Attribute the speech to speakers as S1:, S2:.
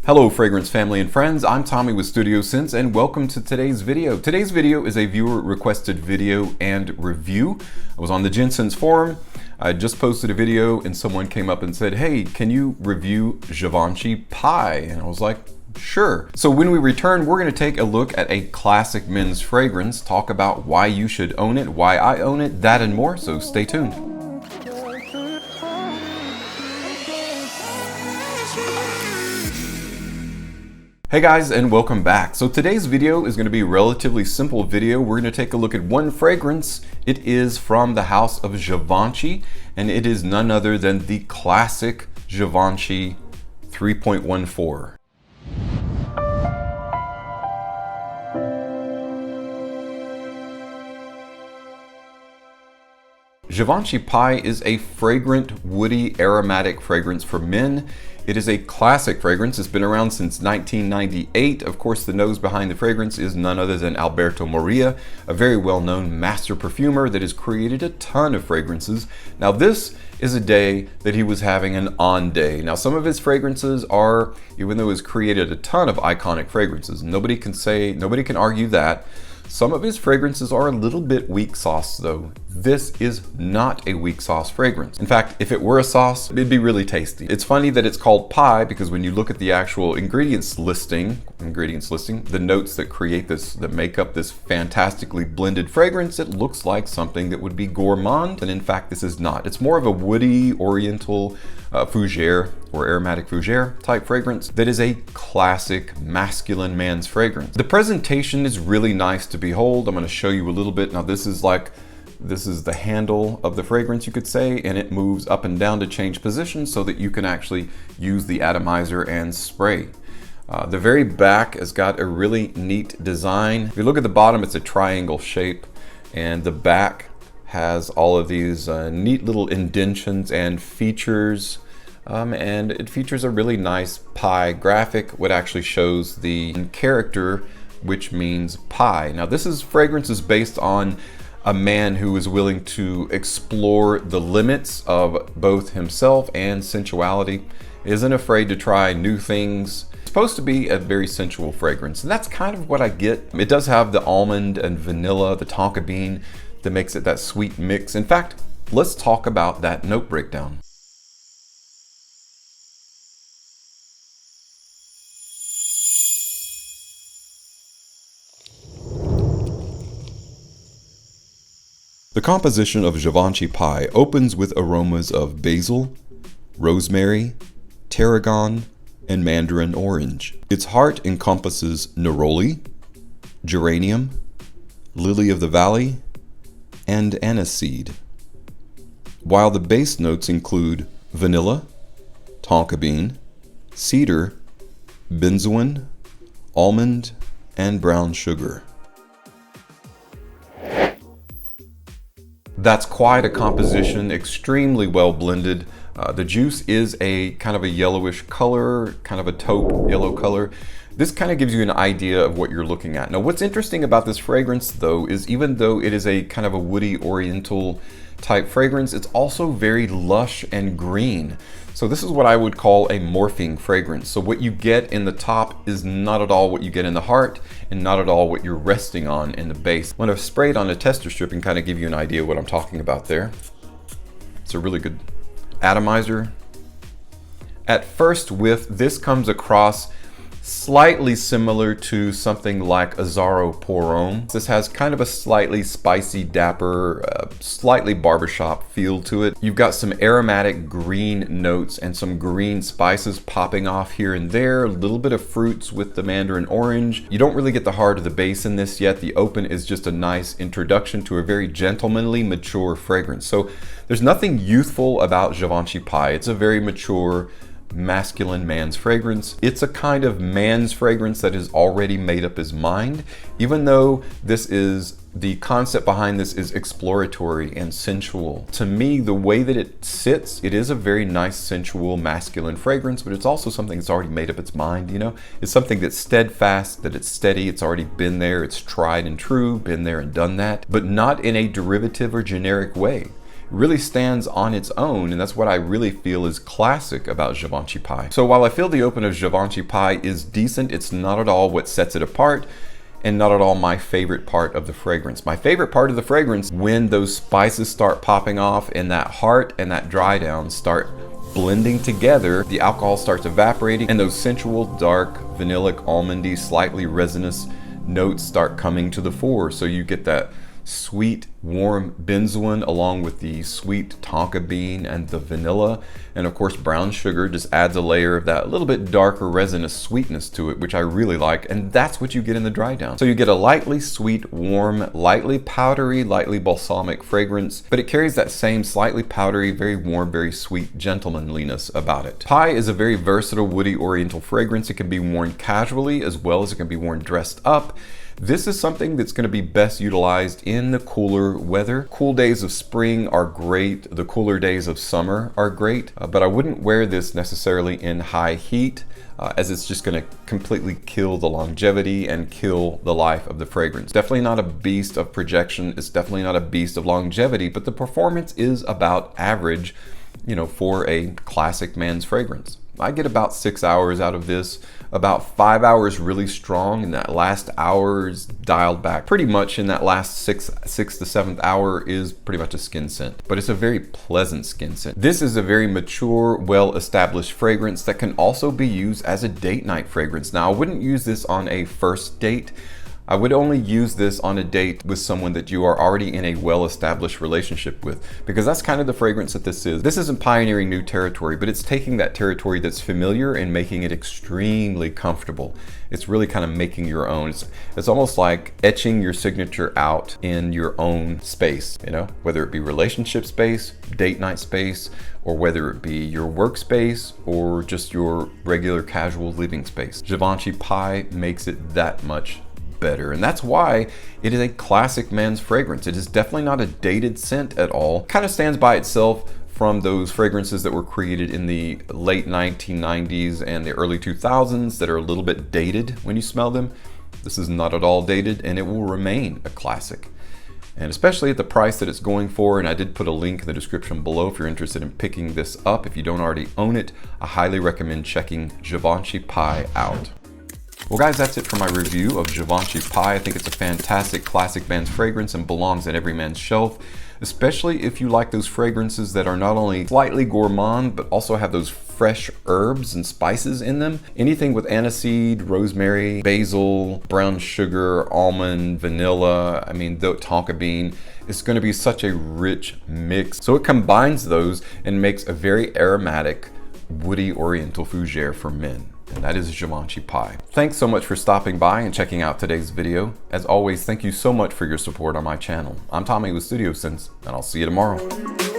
S1: Hello fragrance family and friends, I'm Tommy with Studio Sense and welcome to today's video. Today's video is a viewer requested video and review. I was on the Jensen's forum, I just posted a video and someone came up and said, hey, can you review Givenchy Pi? And I was like, sure. So when we return, we're going to take a look at a classic men's fragrance, talk about why you should own it, why I own it, that and more, so stay tuned. Hey guys, and welcome back. So today's video is going to be a relatively simple video. We're going to take a look at one fragrance. It is from the house of Givenchy, and it is none other than the classic Givenchy 3.14. Givenchy Pi is a fragrant, woody, aromatic fragrance for men. It is a classic fragrance. It's been around since 1998. Of course, the nose behind the fragrance is none other than Alberto Moria, a very well-known master perfumer that has created a ton of fragrances. Now, this is a day that he was having an on day. Now, some of his fragrances are, even though he's created a ton of iconic fragrances, nobody can argue that. Some of his fragrances are a little bit weak sauce though. This is not a weak sauce fragrance. In fact, if it were a sauce, it'd be really tasty. It's funny that it's called Pi because when you look at the actual ingredients listing, the notes that create this, that make up this fantastically blended fragrance, it looks like something that would be gourmand, and in fact this is not. It's more of a woody, oriental, fougere or aromatic fougere type fragrance that is a classic masculine man's fragrance. The presentation is really nice to behold. I'm going to show you a little bit. Now this is the handle of the fragrance, you could say, and it moves up and down to change position so that you can actually use the atomizer and spray. The very back has got a really neat design. If you look at the bottom, it's a triangle shape, and the back has all of these neat little indentions and features. And it features a really nice pi graphic, what actually shows the character, which means pi. Now this fragrance is based on a man who is willing to explore the limits of both himself and sensuality, isn't afraid to try new things. It's supposed to be a very sensual fragrance, and that's kind of what I get. It does have the almond and vanilla, the tonka bean, that makes it that sweet mix. In fact, let's talk about that note breakdown. The composition of Givenchy Pi opens with aromas of basil, rosemary, tarragon, and mandarin orange. Its heart encompasses neroli, geranium, lily of the valley, and aniseed, while the base notes include vanilla, tonka bean, cedar, benzoin, almond, and brown sugar. That's quite a composition, extremely well blended. The juice is a kind of a yellowish color, kind of a taupe yellow color. This kind of gives you an idea of what you're looking at. Now, what's interesting about this fragrance though, is even though it is a kind of a woody oriental type fragrance, it's also very lush and green. So this is what I would call a morphing fragrance. So what you get in the top is not at all what you get in the heart, and not at all what you're resting on in the base. I'm going to spray it on a tester strip and kind of give you an idea of what I'm talking about there. It's a really good atomizer. At first whiff, this comes across slightly similar to something like Azzaro Pour Homme. This has kind of a slightly spicy, dapper, slightly barbershop feel to it. You've got some aromatic green notes and some green spices popping off here and there, a little bit of fruits with the mandarin orange. You don't really get the heart of the base in this yet. The open is just a nice introduction to a very gentlemanly, mature fragrance. So there's nothing youthful about Givenchy Pi. It's a very mature, masculine man's fragrance. It's a kind of man's fragrance that has already made up his mind, even though the concept behind this is exploratory and sensual. To me, the way that it sits, it is a very nice, sensual, masculine fragrance, but it's also something that's already made up its mind, you know? It's something that's steadfast, that it's steady, it's already been there, it's tried and true, been there and done that, but not in a derivative or generic way. really stands on its own, and that's what I really feel is classic about Givenchy Pi. So while I feel the open of Givenchy Pi is decent, it's not at all what sets it apart, and not at all my favorite part of the fragrance. My favorite part of the fragrance, when those spices start popping off and that heart and that dry down start blending together, the alcohol starts evaporating, and those sensual, dark, vanillic, almondy, slightly resinous notes start coming to the fore. So you get that sweet, warm benzoin along with the sweet tonka bean and the vanilla. And of course, brown sugar just adds a layer of that little bit darker resinous sweetness to it, which I really like. And that's what you get in the dry down. So you get a lightly sweet, warm, lightly powdery, lightly balsamic fragrance, but it carries that same slightly powdery, very warm, very sweet gentlemanliness about it. Pi is a very versatile, woody oriental fragrance. It can be worn casually as well as it can be worn dressed up. This is something that's going to be best utilized in the cooler weather. Cool days of spring are great. The cooler days of summer are great, but I wouldn't wear this necessarily in high heat, as it's just going to completely kill the longevity and kill the life of the fragrance. Definitely not a beast of projection. It's definitely not a beast of longevity, but the performance is about average, you know, for a classic man's fragrance. I get about 6 hours out of this, about 5 hours really strong, and that last hour is dialed back. Pretty much in that last six to seventh hour is pretty much a skin scent, but it's a very pleasant skin scent. This is a very mature, well-established fragrance that can also be used as a date night fragrance. Now, I wouldn't use this on a first date. I would only use this on a date with someone that you are already in a well-established relationship with, because that's kind of the fragrance that this is. This isn't pioneering new territory, but it's taking that territory that's familiar and making it extremely comfortable. It's really kind of making your own. It's almost like etching your signature out in your own space, you know, whether it be relationship space, date night space, or whether it be your workspace or just your regular casual living space. Givenchy Pi makes it that much better, and that's why it is a classic man's fragrance. It is definitely not a dated scent at all. Kind of stands by itself from those fragrances that were created in the late 1990s and the early 2000s that are a little bit dated when you smell them. This is not at all dated, and it will remain a classic. And especially at the price that it's going for, and I did put a link in the description below if you're interested in picking this up. If you don't already own it, I highly recommend checking Givenchy Pi out. Well guys, that's it for my review of Givenchy Pi. I think it's a fantastic classic man's fragrance and belongs at every man's shelf, especially if you like those fragrances that are not only slightly gourmand, but also have those fresh herbs and spices in them. Anything with aniseed, rosemary, basil, brown sugar, almond, vanilla, I mean, the tonka bean, it's going to be such a rich mix. So it combines those and makes a very aromatic, woody oriental fougere for men. And that is Givenchy Pi. Thanks so much for stopping by and checking out today's video. As always, thank you so much for your support on my channel. I'm Tommy with Studio Sense, and I'll see you tomorrow.